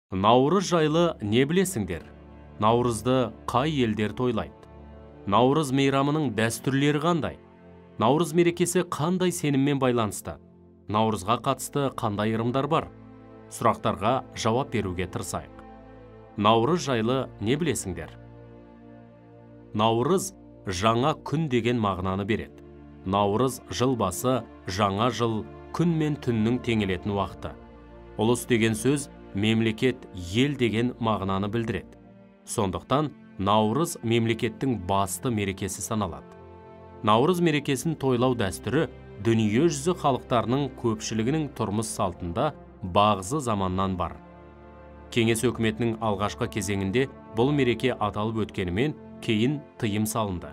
Наурыз жайлы не білесіңдер? Наурызды қай елдер тойлайды? Наурыз мейрамының дәстүрлері қандай? Наурыз мерекесі қандай сеніммен байланысты? Наурызға қатысты қандай ырымдар бар? Сұрақтарға жауап беруге тырысайық. Наурыз жайлы не білесіңдер? Наурыз жаңа күн деген мағынаны береді. Наурыз жыл басы, жаңа жыл, күн мен түннің теңелетін уақыты. Ұлыс деген сөз мемлекет, ел деген мағынаны білдіреді. Сондықтан Наурыз мемлекеттің басты мерекесі саналады. Наурыз мерекесін тойлау дәстүрі дүние жүзі халықтарының көпшілігінің тұрмыс салтында бағзы заманнан бар. Кеңес өкіметінің алғашқы кезеңінде бұл мереке аталып өткенімен кейін тыйым салынды.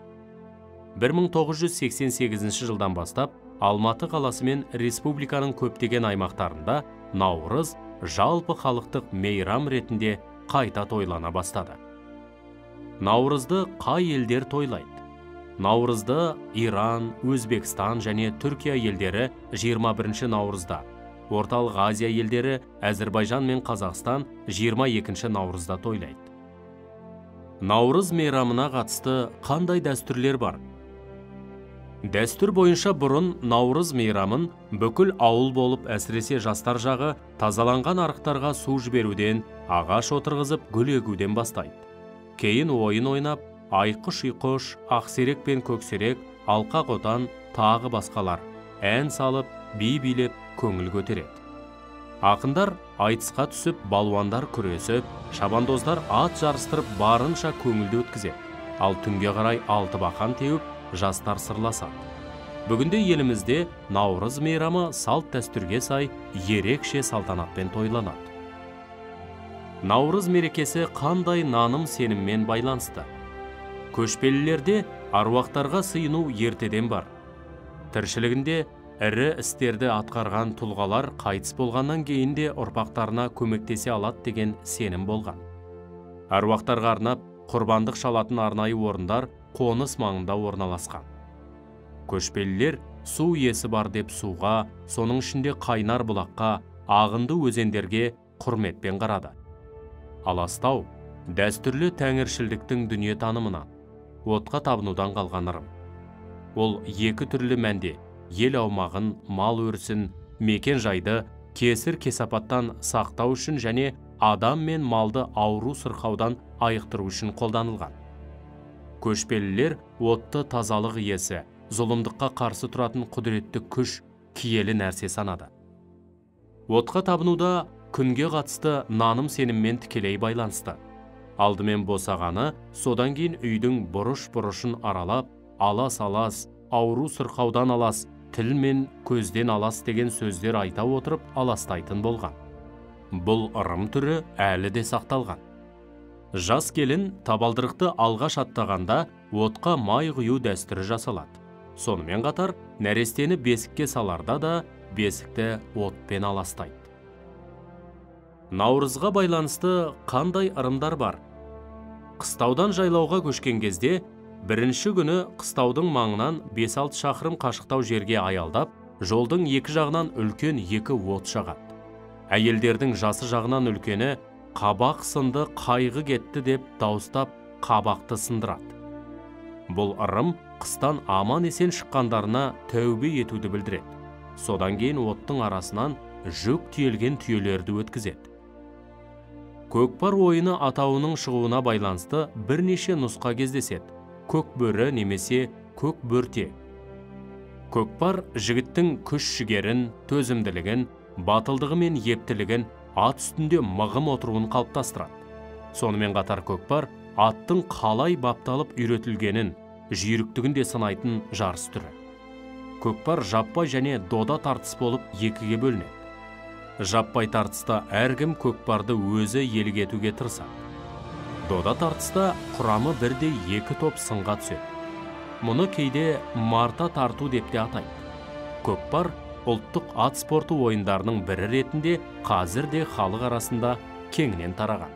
1988 жылдан бастап Алматы қаласы мен республиканың көптеген аймақтарында Наурыз жалпы халықтық мейрам ретінде қайта тойлана бастады. Наурызды қай елдер тойлайды? Наурызды Иран, Өзбекстан және Түркия елдері 21 наурызда, Орталық Азия елдері Әзірбайжан мен Қазақстан 22 наурызда тойлайды. Наурыз мейрамына қатысты қандай дәстүрлер бар? Дәстүр бойынша бұрын Наурыз мейрамын бүкіл ауыл болып, әсіресе жастар жағы тазаланған арықтарға су жіберуден, ағаш отырғызып гүл егуден бастайды. Кейін ойын ойнап, айқыш-ұйқыш, ақсерек пен көксерек, алқа қотан, тағы басқалар ән салып, би билеп, көңіл көтереді. Ақындар айтысқа түсіп, балуандар күресіп, шабандоздар ат жарыстырып барынша көңілді өткізеді. Ал түнге қарай алтыбақан теуіп, жастар сырласады. Бүгінде елімізде Наурыз мейрамы салт дәстүрге сай ерекше салтанатпен тойланады. Наурыз мерекесі қандай наным сеніммен байланысты? Көшпелілерде аруақтарға сыйыну ертеден бар. Тіршілігінде ірі істерді атқарған тұлғалар қайтыс болғаннан кейін де ұрпақтарына көмектесе алады деген сенім болған. Аруақтарға арнап құрбандық шалатын арнайы орындар қоныс маңында орналасқан. Көшпелілер су иесі бар деп суға, соның ішінде қайнар бұлаққа, ағынды өзендерге құрметпен қарады. Аластау дәстүрлі тәңіршілдіктің дүние танымынан, отқа табынудан қалған ырым. Ол екі түрлі мәнде ел аумағын, мал өрісін, мекен жайды кесір кесапаттан сақтау үшін және адам мен малды ауру сырқаудан айықтыру үшін қолданылған. Көшпелілер отты тазалық иесі, зұлымдыққа қарсы тұратын құдіретті күш, киелі нәрсе санады. Отқа табынуда күнге қатысты наным сеніммен тікелей байланысты. Алдымен босағаны, содан кейін үйдің бұрыш-бұрышын аралап, алас-алас, ауру сырқаудан алас, тіл мен көзден алас деген сөздер айта отырып аластайтын болған. Бұл ырым түрі әлі де сақталған. Жас келін табалдырықты алғаш аттағанда отқа май құю дәстүрі жасалады. Сонымен қатар нәрестені бесікке саларда да бесікті отпен аластайды. Наурызға байланысты қандай ырымдар бар? Қыстаудан жайлауға көшкен кезде бірінші күні қыстаудың маңынан 5-6 шақырым қашықтау жерге аялдап, жолдың екі жағынан үлкен екі от жағады. Әйелдердің жасы жағынан үлкені қабақ сынды, қайғы кетті деп дауыстап қабақты сындырады. Бұл ырым қыстан аман есен шыққандарына тәубе етуді білдіреді. Содан кейін оттың арасынан жүк тиелген түйелерді өткізеді. Көкпар ойыны атауының шығуына байланысты бірнеше нұсқа кездеседі. Көкбөрі немесе көкбөрте. Көкпар жігіттің күш-жігерін, төзімділігін, батылдығы мен ептілігін, ат үстінде мығым отыруын қалыптастырады. Сонымен қатар көкпар аттың қалай бапталып үйретілгенін, жүйріктігін де сынайтын жарыс түрі. Көкпар жаппай және дода тартыс болып екіге бөлінеді. Жаппай тартыста әркім көкпарды өзі иелік етуге тырысады. Дода тартыста құрамы бірде екі топ сынға түседі. Мұны кейде марта тарту деп те атайды. Көкпар ұлттық ат спорты ойындарының бірі ретінде қазір де халық арасында кеңінен тараған.